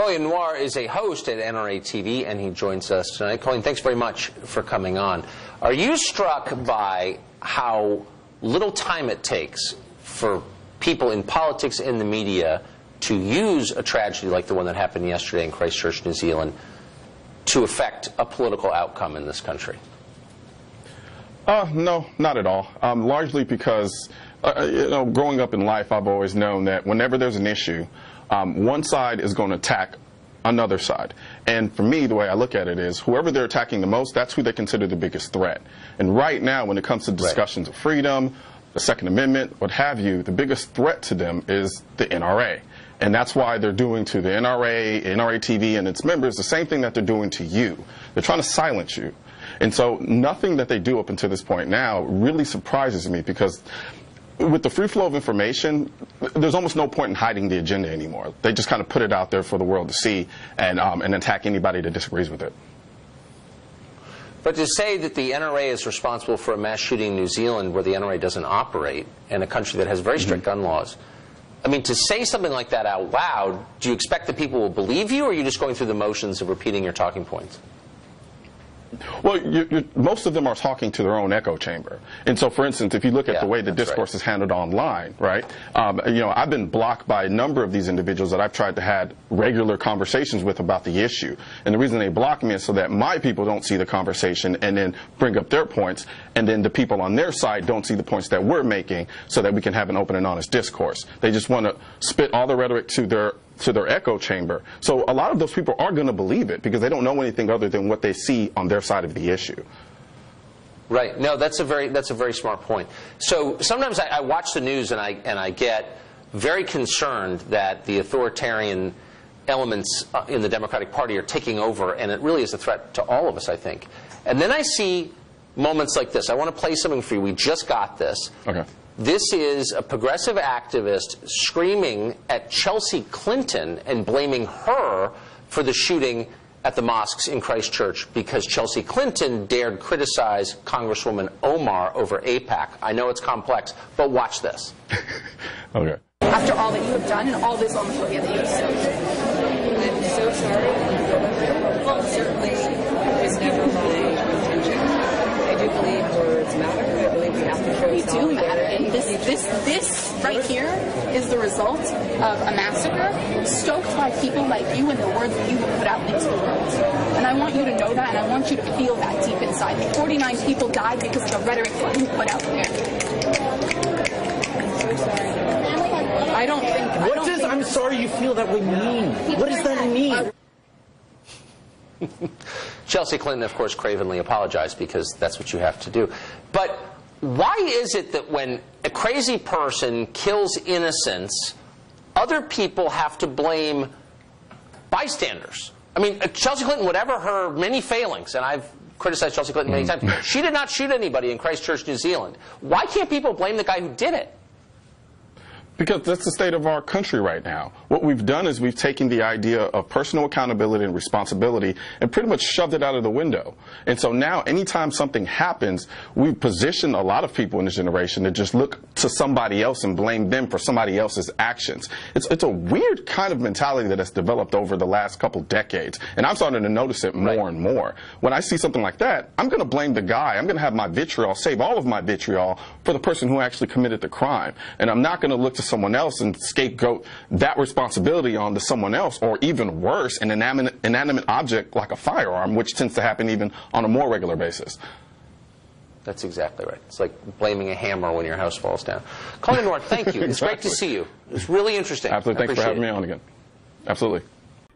Colion Noir is a host at NRA TV, and he joins us tonight. Colion, thanks very much for coming on. Are you struck by how little time it takes for people in politics and the media to use a tragedy like the one that happened yesterday in Christchurch, New Zealand, to affect a political outcome in this country? No, not at all. Largely because, growing up in life, I've always known that whenever there's an issue, one side is going to attack another side. And for me, the way I look at it is whoever they're attacking the most, that's who they consider the biggest threat. And right now, when it comes to discussions of freedom, the Second Amendment, what have you, the biggest threat to them is the NRA. And that's why they're doing to the NRA, NRA TV, and its members the same thing that they're doing to you. They're trying to silence you. And so nothing that they do up until this point now really surprises me, because with the free flow of information, there's almost no point in hiding the agenda anymore. They just kind of put it out there for the world to see and attack anybody that disagrees with it. But to say that the NRA is responsible for a mass shooting in New Zealand where the NRA doesn't operate, in a country that has very strict gun laws, I mean, to say something like that out loud, do you expect that people will believe you, or are you just going through the motions of repeating your talking points? Well, most of them are talking to their own echo chamber. And so, for instance, if you look at the way the discourse is handled online, right, I've been blocked by a number of these individuals that I've tried to have regular conversations with about the issue. And the reason they block me is so that my people don't see the conversation and then bring up their points, and then the people on their side don't see the points that we're making, so that we can have an open and honest discourse. They just want to spit all the rhetoric to their echo chamber. So a lot of those people are going to believe it because they don't know anything other than what they see on their side of the issue. Right. No, that's a very smart point. So sometimes I watch the news and I get very concerned that the authoritarian elements in the Democratic Party are taking over, and it really is a threat to all of us, I think. And then I see moments like this. I want to play something for you. We just got this. Okay. This is a progressive activist screaming at Chelsea Clinton and blaming her for the shooting at the mosques in Christchurch because Chelsea Clinton dared criticize Congresswoman Omar over AIPAC. I know it's complex, but watch this. Okay. After all that you have done and all this homophobia that you have sowed. I'm so sorry. Well, certainly it was never my intention. I do believe words matter. I believe we have to show They do matter. And this right here is the result of a massacre stoked by people like you and the words that you have put out into the world. And I want you to know that, and I want you to feel that deep inside. 49 people died because of the rhetoric that you put out there. I'm so sorry. I don't think... What does "I'm sorry you feel that way" mean? What does that mean? Chelsea Clinton, of course, cravenly apologized because that's what you have to do. But why is it that when a crazy person kills innocents, other people have to blame bystanders? I mean, Chelsea Clinton, whatever her many failings, and I've criticized Chelsea Clinton many times, she did not shoot anybody in Christchurch, New Zealand. Why can't people blame the guy who did it? Because that's the state of our country right now. What we've done is we've taken the idea of personal accountability and responsibility and pretty much shoved it out of the window. And so now anytime something happens, we've positioned a lot of people in this generation to just look to somebody else and blame them for somebody else's actions. It's a weird kind of mentality that has developed over the last couple decades. And I'm starting to notice it more and more. When I see something like that, I'm going to blame the guy. I'm going to have my vitriol, save all of my vitriol for the person who actually committed the crime. And I'm not going to look to someone else and scapegoat that responsibility onto someone else, or even worse, an inanimate object like a firearm, which tends to happen even on a more regular basis. That's exactly right. It's like blaming a hammer when your house falls down. Colion Noir, thank you. It's great to see you. It's really interesting. Absolutely. Thanks for having me on again. Absolutely.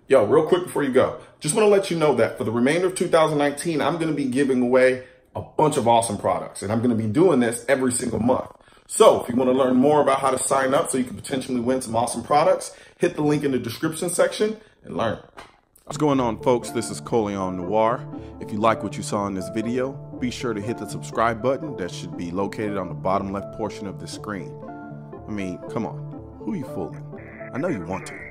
Yo, real quick before you go, just want to let you know that for the remainder of 2019, I'm going to be giving away a bunch of awesome products, and I'm going to be doing this every single month. So if you want to learn more about how to sign up so you can potentially win some awesome products, hit the link in the description section and learn. What's going on, folks? This is Colion Noir. If you like what you saw in this video, be sure to hit the subscribe button that should be located on the bottom left portion of the screen. I mean, come on, who are you fooling? I know you want to.